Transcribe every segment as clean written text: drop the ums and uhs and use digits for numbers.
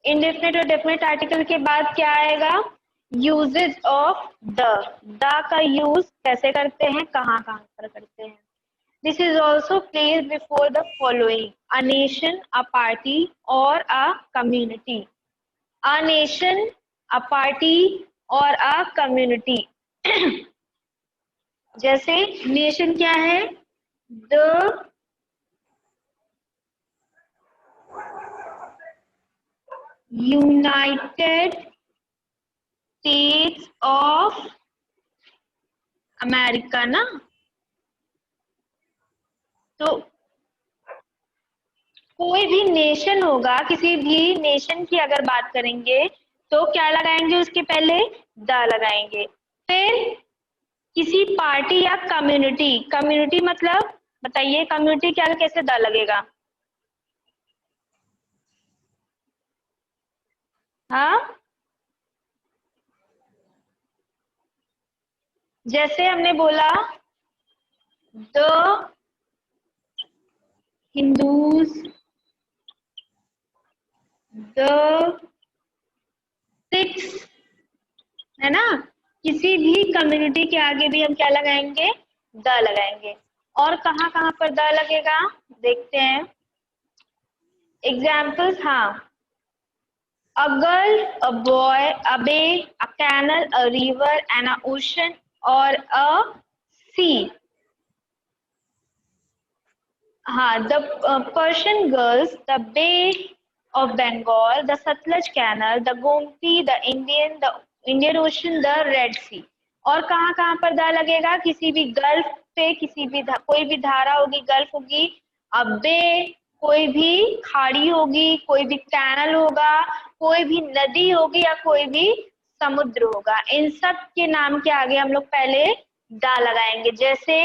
Indefinite और definite article के बाद क्या आएगा? यूजेज ऑफ द का यूज कैसे करते हैं, कहाँ कहाँ पर करते हैं. This is also place before the following: a nation, a party और a community. A nation, a party और अ कम्युनिटी. जैसे नेशन क्या है? The United States of America ना. तो कोई भी नेशन होगा, किसी भी नेशन की अगर बात करेंगे तो क्या लगाएंगे? उसके पहले द लगाएंगे. फिर किसी पार्टी या कम्युनिटी, कम्युनिटी मतलब बताइए कम्युनिटी क्या कैसे द लगेगा? हाँ, जैसे हमने बोला द हिंदूज, द सिख्स, है ना. किसी भी कम्युनिटी के आगे भी हम क्या लगाएंगे? द लगाएंगे. और कहाँ कहाँ पर द लगेगा देखते हैं एग्जाम्पल्स. हाँ, a girl, a boy, a bay, a canal, a river, and an ocean or a sea. हाँ, the Persian Gulf, the Bay of Bengal, the Satluj Canal, the Gomti, the Indian Ocean, the Red Sea. और कहाँ कहाँ पर the लगेगा? किसी भी gulf पे, किसी भी कोई भी धारा होगी, गल्फ होगी, अब बे कोई भी खाड़ी होगी, कोई भी कैनल होगा, कोई भी नदी होगी या कोई भी समुद्र होगा. इन सब के नाम के आगे हम लोग पहले द लगाएंगे. जैसे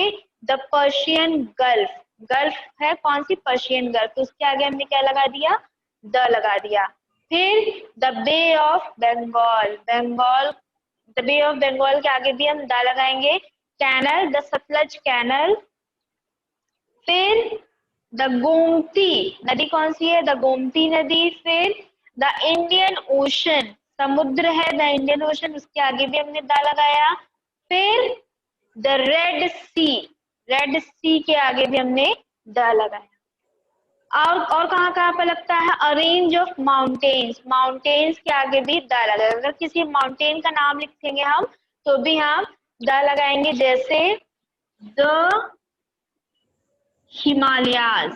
द पर्शियन गल्फ, गल्फ है कौन सी? Persian gulf. तो उसके आगे हमने क्या लगा दिया? द लगा दिया. फिर the bay of Bengal, Bengal, the bay of Bengal के आगे भी हम द लगाएंगे. Canal, the Sutlej canal. फिर द गोमती नदी कौन सी है? द गोमती नदी. फिर द इंडियन ओशन, समुद्र है द इंडियन ओशन, उसके आगे भी हमने द लगाया. फिर द रेड सी, रेड सी के आगे भी हमने द लगाया. और कहाँ कहाँ पर लगता है? अ रेंज ऑफ माउंटेन्स, माउंटेन्स के आगे भी द लगाएगा. अगर किसी माउंटेन का नाम लिखेंगे हम तो भी हम द लगाएंगे. जैसे द हिमालयाज.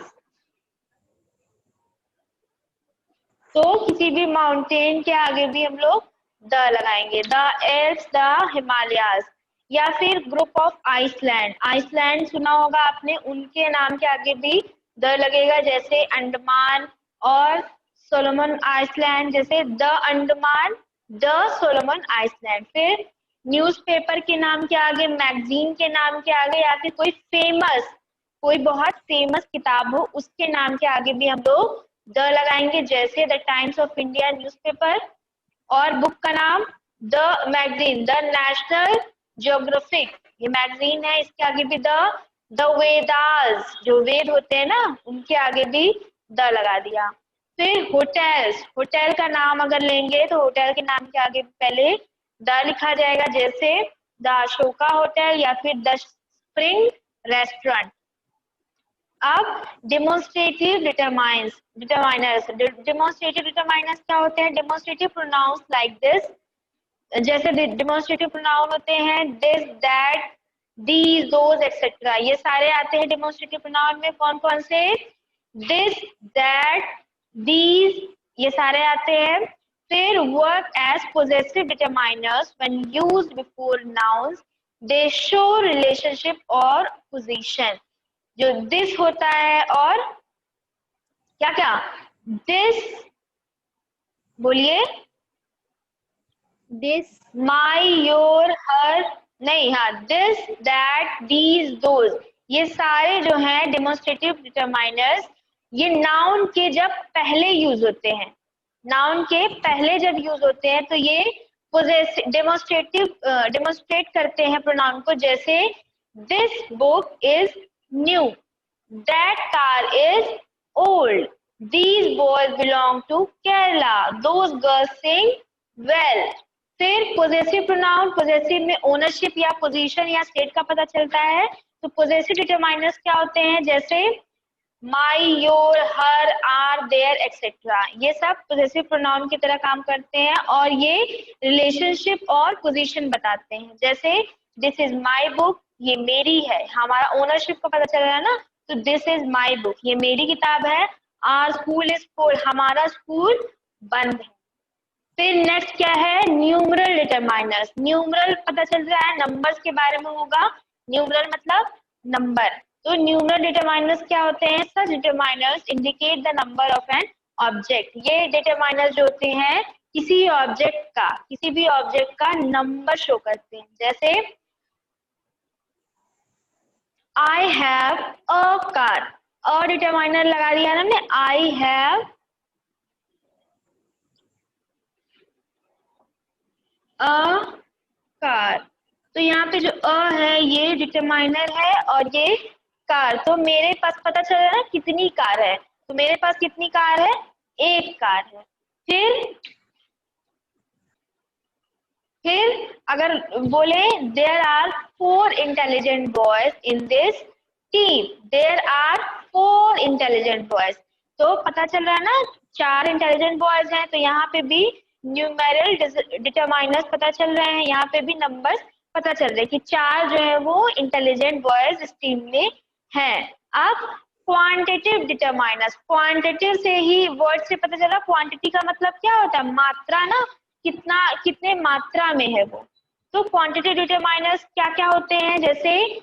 तो किसी भी माउंटेन के आगे भी हम लोग द लगाएंगे. The Alps, the Himalayas. या फिर ग्रुप ऑफ आइसलैंड, आइसलैंड सुना होगा आपने, उनके नाम के आगे भी द लगेगा. जैसे अंडमान और सोलोमन आइसलैंड. जैसे the Andaman, the Solomon island. फिर न्यूज़पेपर के नाम के आगे, मैगजीन के नाम के आगे, या फिर कोई बहुत फेमस किताब हो उसके नाम के आगे भी हम लोग द लगाएंगे. जैसे the times of India newspaper. और बुक का नाम the magazine, the national geographic, ये मैगजीन है, इसके आगे भी द वेदास, जो वेद होते हैं ना उनके आगे भी द लगा दिया. फिर होटल्स, होटल का नाम अगर लेंगे तो होटल के नाम के आगे पहले द लिखा जाएगा. जैसे द अशोका होटल या फिर द स्प्रिंग रेस्टोरेंट. अब डेमोन्स्ट्रेटिव डिटरमाइनर्स, डेमोन्स्ट्रेटिव डिटरमाइनर्स क्या होते हैं? Demonstrative pronouns like this. जैसे डेमोन्स्ट्रेटिव प्रोनाउन होते हैं this, that, these, those, etcetera. ये सारे आते हैं डेमोन्स्ट्रेटिव प्रोनाउन में. कौन कौन से? दिस, दैट, दीज, ये सारे आते हैं. फिर work as possessive determiners when used before nouns. They show relationship और पोजीशन. जो दिस होता है और क्या क्या? दिस, बोलिए. दिस, माई, योर, हर, नहीं, हाँ, दिस, दैट, दीज, दोज, ये सारे जो हैं डेमोन्स्ट्रेटिव डिटरमाइनर्स, ये नाउन के जब पहले यूज होते हैं, नाउन के पहले जब यूज होते हैं तो ये डेमोन्स्ट्रेट करते हैं प्रोनाउन को. जैसे this book is new, that car is old. These boys belong to Kerala. Those girls sing well. फिर पोजेसिव प्रोनाउन, पोजेसिव में ओनरशिप या पोजीशन या स्टेट का पता चलता है। तो पोजेसिव डिटरमाइनर्स क्या होते हैं, जैसे my, your, her, our, there etcetera, ये सब पोजेसिव प्रोनाउन की तरह काम करते हैं और ये रिलेशनशिप और पोजीशन बताते हैं। जैसे दिस इज माई बुक, ये मेरी है, हमारा ओनरशिप का पता चल रहा है ना, तो दिस इज माई बुक, ये मेरी किताब है। आर स्कूल इज फुल, हमारा स्कूल बंद है। फिर नेक्स्ट क्या है, न्यूमरल डिटरमाइनर्स। न्यूमरल पता चल रहा है नंबर्स के बारे में होगा, न्यूमरल मतलब नंबर। तो न्यूमरल डिटरमाइनर्स क्या होते हैं, such determiners indicate the number of an object. ये डिटरमाइनर्स जो होते हैं किसी ऑब्जेक्ट का, किसी भी ऑब्जेक्ट का नंबर शो करते हैं। जैसे I have a car, a determiner लगा दिया ना हमने, आई हैव अ कार, तो यहाँ पे जो अ है ये डिटरमाइनर है और ये कार। तो मेरे पास पता चल रहा है ना कितनी कार है, तो मेरे पास कितनी कार है, एक कार है। फिर अगर बोले there are 4 intelligent boys in this team, there are 4 intelligent boys, तो पता चल रहा है ना 4 इंटेलिजेंट बॉयज हैं, तो यहाँ पे भी न्यूमेरल डिटरमाइनर्स पता चल रहे हैं, यहाँ पे भी नंबर्स पता चल रहे हैं कि 4 जो है वो इंटेलिजेंट बॉयज इस टीम में हैं। अब क्वांटिटिव डिटरमाइनर्स, क्वांटिटिव से ही वर्ड से पता चला, क्वांटिटी का मतलब क्या होता है, मात्रा ना, कितना, कितने मात्रा में है वो। तो क्वांटिटी डिटरमाइनर्स क्या क्या होते हैं, जैसे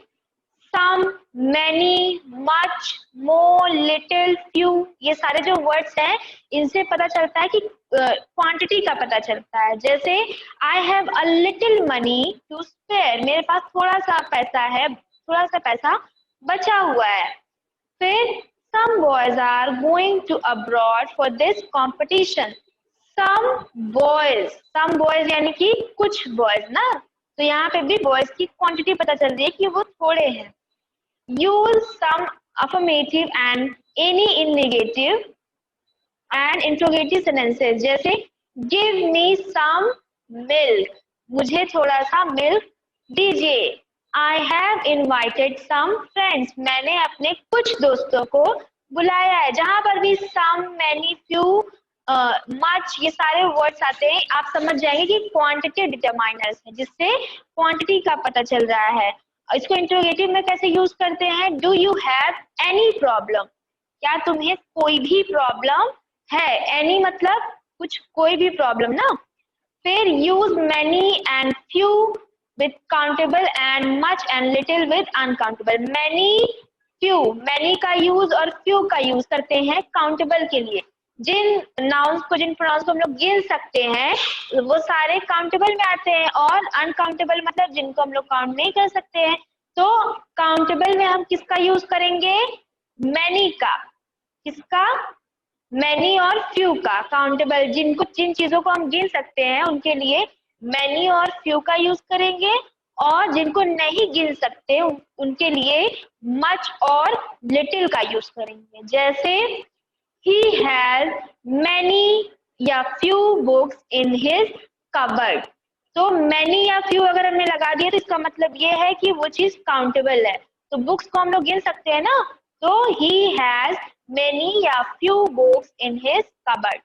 सम, मैनी, मच, मोर, लिटिल, फ्यू, ये सारे जो वर्ड्स हैं इनसे पता चलता है कि क्वांटिटी का पता चलता है। जैसे I have a little money to spare, मेरे पास थोड़ा सा पैसा है, थोड़ा सा पैसा बचा हुआ है। फिर some boys are going to abroad for this competition. some boys यानी कि कुछ boys ना, तो यहाँ पे भी boys की क्वांटिटी पता चल रही है कि वो थोड़े हैं। use some affirmative and any in negative and interrogative sentences, जैसे give me some milk, मुझे थोड़ा सा मिल्क दीजिए। I have invited some friends, मैंने अपने कुछ दोस्तों को बुलाया है। जहां पर भी some, many, few, मच, ये सारे वर्ड्स आते हैं, आप समझ जाएंगे कि क्वांटिटी डिटरमाइनर्स है, जिससे क्वांटिटी का पता चल रहा है। इसको इंटरोगेटिव में कैसे यूज करते हैं, do you have any problem, क्या तुम्हें कोई भी प्रॉब्लम है, एनी मतलब कुछ, कोई भी प्रॉब्लम ना। फिर use many and few with countable and much and little with uncountable. Many, few, many का यूज और फ्यू का यूज करते हैं काउंटेबल के लिए। जिन नाउन्स को, जिन प्रोनाउंस को हम लोग गिन सकते हैं वो सारे काउंटेबल में आते हैं, और अनकाउंटेबल मतलब जिनको हम लोग काउंट नहीं कर सकते हैं। तो काउंटेबल में हम किसका यूज करेंगे, मैनी का, किसका, मैनी और फ्यू का। काउंटेबल जिनको, जिन चीजों को हम गिन सकते हैं उनके लिए मैनी और फ्यू का यूज करेंगे, और जिनको नहीं गिन सकते उनके लिए मच और लिटिल का यूज करेंगे। जैसे he has many या few books in his cupboard, तो many या few अगर हमने लगा दिया तो इसका मतलब ये है कि वो चीज काउंटेबल है। तो बुक्स को हम लोग गिन सकते हैं ना, तो he has many या few books in his cupboard।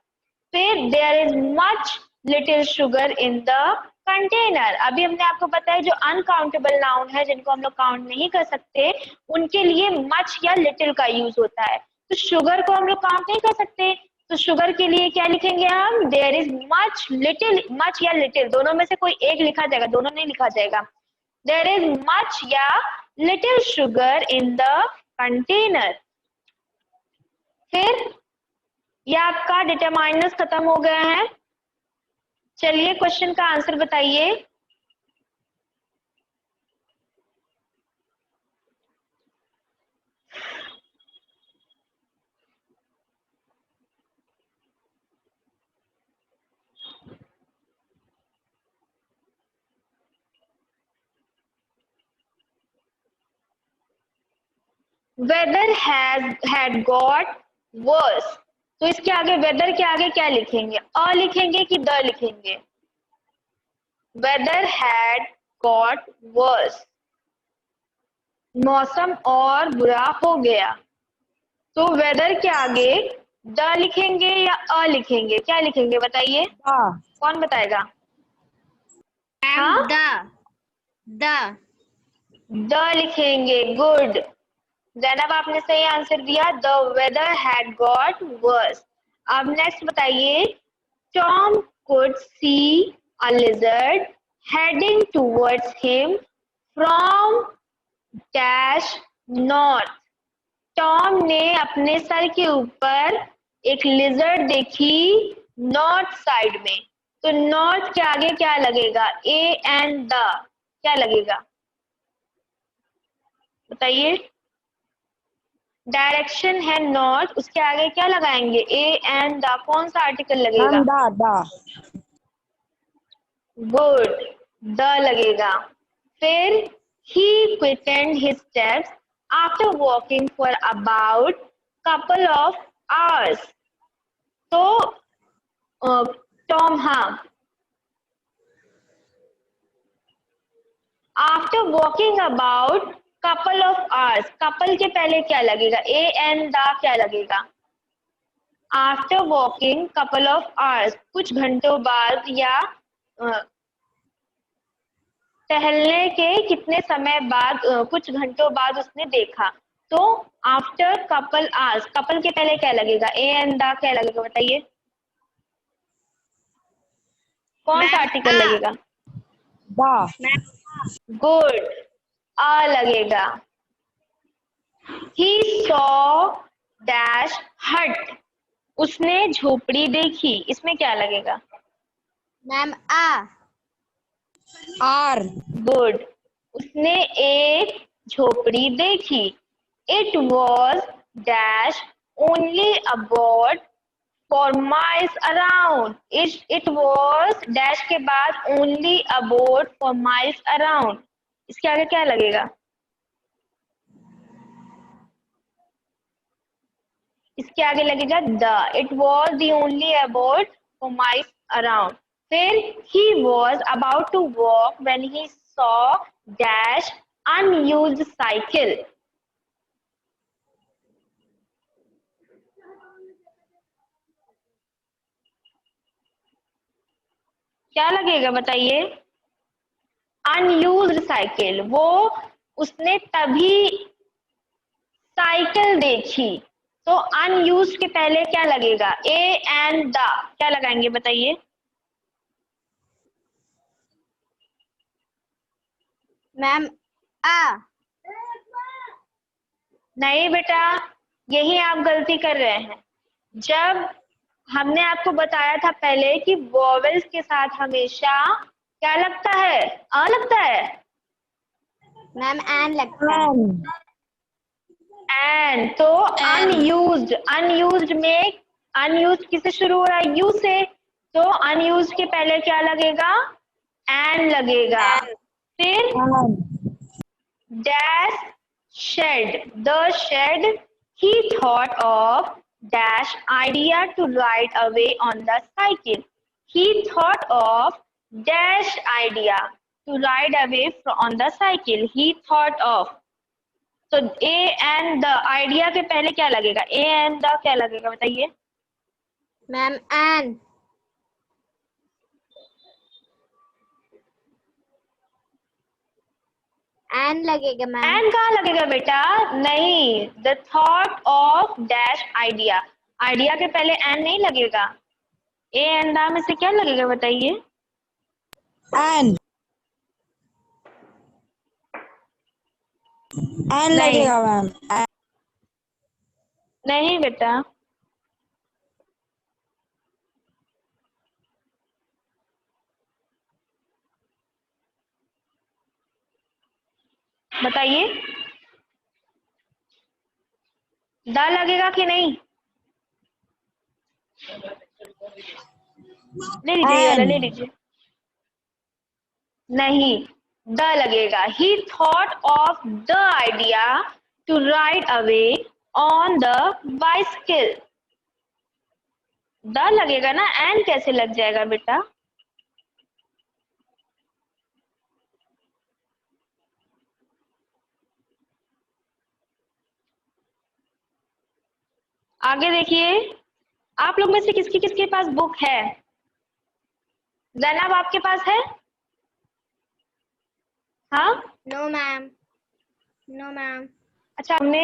फिर there is much little sugar in the container. अभी हमने आपको बताया जो अनकाउंटेबल नाउन है, जिनको हम लोग काउंट नहीं कर सकते, उनके लिए मच या लिटिल का यूज होता है। तो शुगर को हम लोग काउंट नहीं कर सकते, तो शुगर के लिए क्या लिखेंगे हम, there is much little, much या लिटिल दोनों में से कोई एक लिखा जाएगा, दोनों नहीं लिखा जाएगा। देयर इज मच या little sugar in the container. फिर ये आपका डिटरमाइनर्स खत्म हो गया है। चलिए क्वेश्चन का आंसर बताइए। Weather had got worse तो इसके आगे वेदर के आगे क्या लिखेंगे? अ लिखेंगे कि द लिखेंगे? वेदर हैड गॉट वर्स, मौसम और बुरा हो गया। तो वेदर के आगे द लिखेंगे या अ लिखेंगे? क्या लिखेंगे बताइए? कौन बताएगा? हाँ, द लिखेंगे। गुड, जैनब आपने सही आंसर दिया। The weather had got worse. अब नेक्स्ट बताइए। Tom could see a lizard heading towards him from dash north. Tom ने अपने सर के ऊपर एक लिजर्ड देखी नॉर्थ साइड में। तो नॉर्थ के आगे क्या लगेगा? ए एंड द क्या लगेगा बताइए? डायरेक्शन है नॉर्थ, उसके आगे क्या लगाएंगे? A and the. कौन सा आर्टिकल लगेगा? गुड, द लगेगा। फिर he quickened his steps after walking for about couple of hours. तो टॉम, हाँ, after walking about couple of hours, couple के पहले क्या लगेगा? ए एंड द क्या लगेगा? After walking couple of hours, कुछ घंटों बाद या टहलने के कितने समय बाद, कुछ घंटों बाद उसने देखा। तो आफ्टर कपल आवर्स, कपल के पहले क्या लगेगा? ए एंड द क्या लगेगा बताइए? कौन सा आर्टिकल लगेगा? गुड, अ लगेगा। ही सॉ डैश हट, उसने झोपड़ी देखी। इसमें क्या लगेगा? Ma'am are. गुड, उसने एक झोपड़ी देखी। It was dash only about 4 miles around. It was dash के बाद ओनली अबाउट 4 miles अराउंड। इसके आगे क्या लगेगा? इसके आगे लगेगा the. It was the only about 4 miles around. फिर he was about to walk when he saw dash unused cycle। क्या लगेगा बताइए? अनयूज्ड साइकिल, वो उसने तभी साइकिल देखी। तो अनयूज्ड के पहले क्या लगेगा? ए एंड द क्या लगाएंगे बताइए? मैम नहीं बेटा, यही आप गलती कर रहे हैं। जब हमने आपको बताया था पहले कि वॉवेल्स के साथ हमेशा क्या लगता है? अ लगता है। मैम एन लगता है। एंड, तो अनयूज्ड, अनयूज्ड में अनयूज्ड किससे शुरू हो रहा है? यू से। तो अनयूज्ड के पहले क्या लगेगा? एन लगेगा। फिर dash shed, the shed, he thought of dash idea to ride away on the cycle. He thought of dash idea to ride away on the cycle. He thought of। तो a and the idea के पहले क्या लगेगा? a and the क्या लगेगा बताइए? Ma'am an. An लगेगा ma'am. And कहाँ लगेगा बेटा? नहीं, the thought of dash idea, idea के पहले एन नहीं लगेगा। ए एंड द में से क्या लगेगा बताइए? एन लगेगा मैम। नहीं बेटा, बताइए द लगेगा कि नहीं? ले लीजिए, ये वाला ले लीजिए। नहीं, द लगेगा। He thought of the idea to ride away on the bicycle. The लगेगा ना, एन कैसे लग जाएगा बेटा? आगे देखिए, आप लोग में से किसकी किसके पास बुक है? जैनब आपके पास है? हाँ, नो मैम, नो मैम। अच्छा, हमने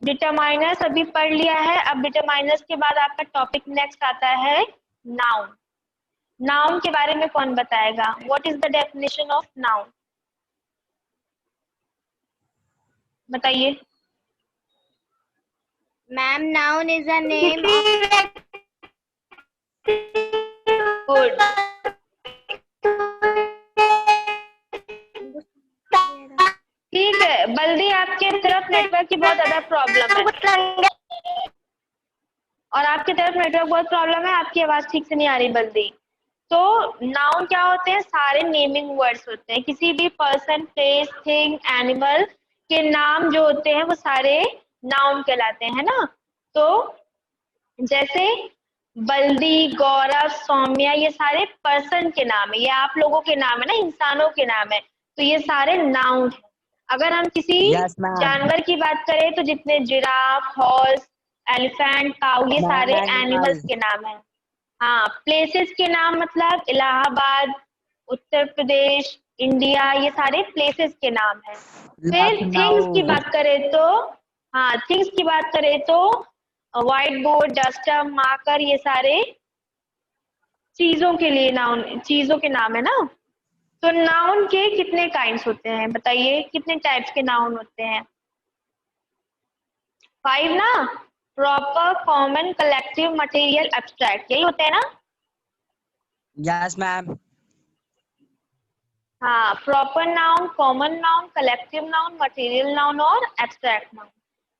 डिटरमाइनर्स अभी पढ़ लिया है। अब डिटरमाइनर्स के बाद आपका टॉपिक नेक्स्ट आता है नाउन। नाउन के बारे में कौन बताएगा? What is the definition of noun? बताइए। Ma'am, noun is a name of good. ठीक है, बल्दी आपके तरफ नेटवर्क की बहुत ज्यादा प्रॉब्लम है, और आपकी तरफ नेटवर्क बहुत प्रॉब्लम है, आपकी आवाज ठीक से नहीं आ रही बल्दी। तो नाउन क्या होते हैं? सारे नेमिंग वर्ड्स होते हैं। किसी भी पर्सन, प्लेस, थिंग, एनिमल के नाम जो होते हैं वो सारे नाउन कहलाते हैं ना। तो जैसे बल्दी, गौरव, सौम्या, ये सारे पर्सन के नाम है, ये आप लोगों के नाम है ना, इंसानों के नाम है, तो ये सारे नाउन है। अगर हम किसी Yes, ma'am. जानवर की बात करें तो जितने जिराफ, हॉर्स, एलिफेंट, काऊ, ये Ma'am, सारे animal. एनिमल्स के नाम है। हाँ, प्लेसेस के नाम मतलब इलाहाबाद, उत्तर प्रदेश, इंडिया, ये सारे प्लेसेस के नाम है। फिर थिंग्स की Lucknow. बात करें तो, हाँ, थिंग्स की बात करें तो व्हाइट बोर्ड, डस्टर, मार्कर, ये सारे चीजों के लिए नाउन, चीजों के नाम है ना। तो नाउन के कितने काइंड्स होते हैं बताइए, कितने टाइप्स के नाउन होते हैं? 5 ना। Proper, common, collective, material, abstract, यही होते हैं ना? Yes, ma'am. हाँ, proper noun, common noun, collective noun, material noun और एब्स्ट्रैक्ट नाउन।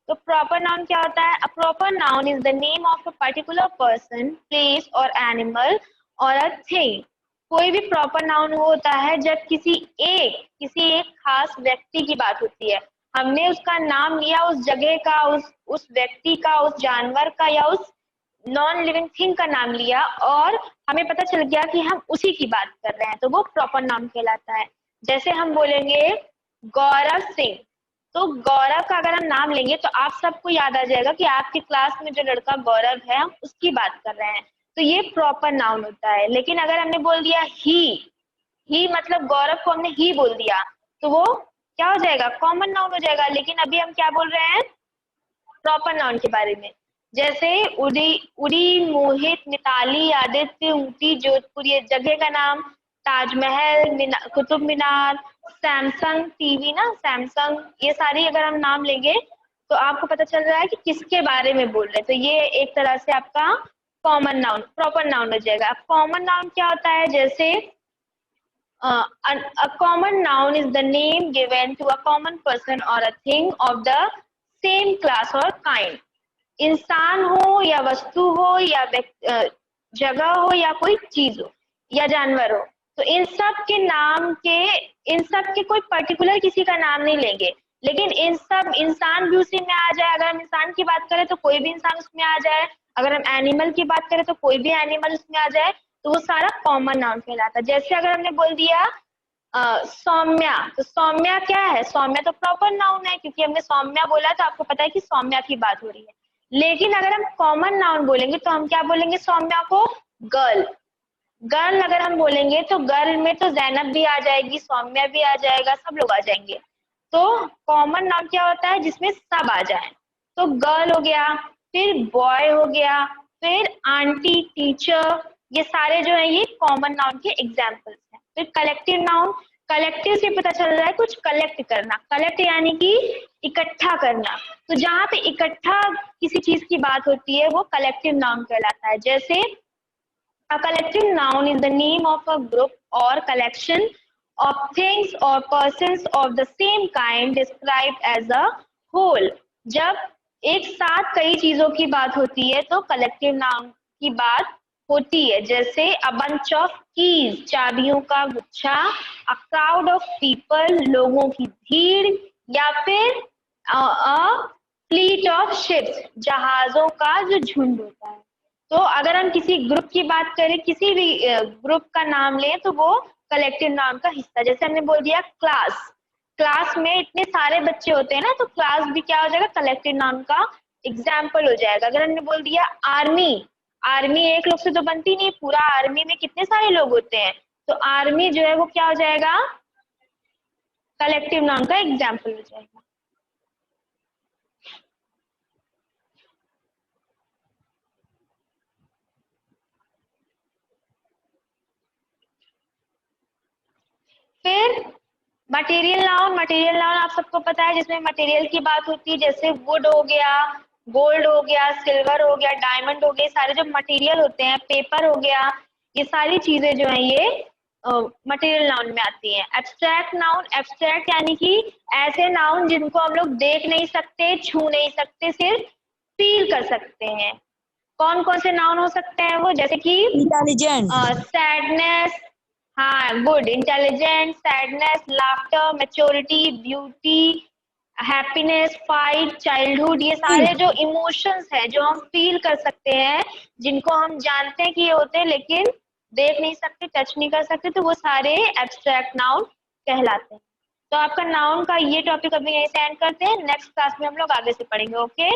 तो प्रॉपर नाउन क्या होता है? A proper noun is the name of a particular person, place और एनिमल और अ थिंग। कोई भी प्रॉपर नाउन वो होता है जब किसी एक खास व्यक्ति की बात होती है, हमने उसका नाम लिया, उस जगह का, उस व्यक्ति का, उस जानवर का या उस नॉन लिविंग थिंग का नाम लिया और हमें पता चल गया कि हम उसी की बात कर रहे हैं, तो वो प्रॉपर नाउन कहलाता है। जैसे हम बोलेंगे गौरव सिंह, तो गौरव का अगर हम नाम लेंगे तो आप सबको याद आ जाएगा कि आपकी क्लास में जो लड़का गौरव है हम उसकी बात कर रहे हैं, तो ये प्रॉपर नाउन होता है। लेकिन अगर हमने बोल दिया ही मतलब गौरव को हमने ही बोल दिया, तो वो क्या हो जाएगा? कॉमन नाउन हो जाएगा। लेकिन अभी हम क्या बोल रहे हैं? प्रॉपर नाउन के बारे में। जैसे उड़ी, मोहित, मिताली, आदित्य, ऊटी, जोधपुर, ये जगह का नाम, ताजमहल, कुतुब मीनार, सैमसंग टीवी ना, सैमसंग, ये सारी अगर हम नाम लेंगे तो आपको पता चल रहा है कि किसके बारे में बोल रहे हैं। तो ये एक तरह से आपका कॉमन नाउन, प्रॉपर नाउन हो जाएगा। कॉमन नाउन क्या होता है? जैसे a common noun is the name given to a common person or a thing of the same class or kind. इंसान हो या वस्तु हो या जगह हो या कोई चीज हो या जानवर हो, तो इन सब के नाम के, इन सब के कोई पर्टिकुलर किसी का नाम नहीं लेंगे, लेकिन इन सब, इंसान भी उसी में आ जाए। अगर हम इंसान की बात करें तो कोई भी इंसान उसमें आ जाए, अगर हम एनिमल की बात करें तो कोई भी एनिमल उसमें आ जाए, तो वो सारा कॉमन नाउन कहलाता है। जैसे अगर हमने बोल दिया सौम्या, तो सौम्या क्या है? सौम्या तो प्रॉपर नाउन है, क्योंकि हमने सौम्या बोला तो आपको पता है कि सौम्या की बात हो रही है। लेकिन अगर हम कॉमन नाउन बोलेंगे तो हम क्या बोलेंगे? सौम्या को गर्ल, गर्ल अगर हम बोलेंगे तो गर्ल में तो जैनब भी आ जाएगी, सौम्या भी आ जाएगा, सब लोग आ जाएंगे। तो कॉमन नाउन क्या होता है? जिसमें सब आ जाए। तो गर्ल हो गया, फिर बॉय हो गया, फिर आंटी, टीचर, ये सारे जो है ये कॉमन नाउन के एग्जाम्पल्स हैं। फिर कलेक्टिव नाउन, कलेक्टिव से पता चल रहा है कुछ कलेक्ट करना, कलेक्ट यानी कि इकट्ठा करना। तो जहाँ पे इकट्ठा किसी चीज की बात होती है वो कलेक्टिव नाउन कहलाता है। जैसे a collective noun is the name of a group or collection of things or persons of the same kind described as a whole. जब एक साथ कई चीजों की बात होती है तो कलेक्टिव नाउन की बात होती है। जैसे a bunch of keys, चाबियों का गुच्छा, a crowd of people, लोगों की भीड़, या फिर a fleet of ships, जहाजों का जो झुंड होता है। तो अगर हम किसी ग्रुप की बात करें, किसी भी ग्रुप का नाम लें तो वो कलेक्टिव नाउन का हिस्सा। जैसे हमने बोल दिया क्लास, क्लास में इतने सारे बच्चे होते हैं ना, तो क्लास भी क्या हो जाएगा, कलेक्टिव नाउन का एग्जाम्पल हो जाएगा। अगर हमने बोल दिया आर्मी, आर्मी एक लोग से तो बनती नहीं, पूरा आर्मी में कितने सारे लोग होते हैं, तो आर्मी जो है वो क्या हो जाएगा, कलेक्टिव नाउन का एग्जाम्पल हो जाएगा। फिर मटेरियल नाउन, मटेरियल नाउन आप सबको पता है जिसमें मटेरियल की बात होती है, जैसे वुड हो गया, गोल्ड हो गया, सिल्वर हो गया, डायमंड हो गए, सारे जो मटेरियल होते हैं, पेपर हो गया, ये सारी चीजें जो है ये मटेरियल नाउन में आती हैं। एब्स्ट्रैक्ट नाउन, एब्स्ट्रैक्ट यानी कि ऐसे नाउन जिनको हम लोग देख नहीं सकते, छू नहीं सकते, सिर्फ फील कर सकते हैं। कौन कौन से नाउन हो सकते हैं वो, जैसे कि इंटेलिजेंट, सैडनेस, हाँ good, intelligent, sadness, laughter, maturity, beauty, happiness, fight, childhood, ये सारे जो इमोशंस हैं जो हम फील कर सकते हैं, जिनको हम जानते हैं कि ये होते हैं लेकिन देख नहीं सकते, टच नहीं कर सकते, तो वो सारे एब्स्ट्रैक्ट नाउन कहलाते हैं। तो आपका नाउन का ये टॉपिक अभी यहीं से एंड करते हैं, नेक्स्ट क्लास में हम लोग आगे से पढ़ेंगे। ओके।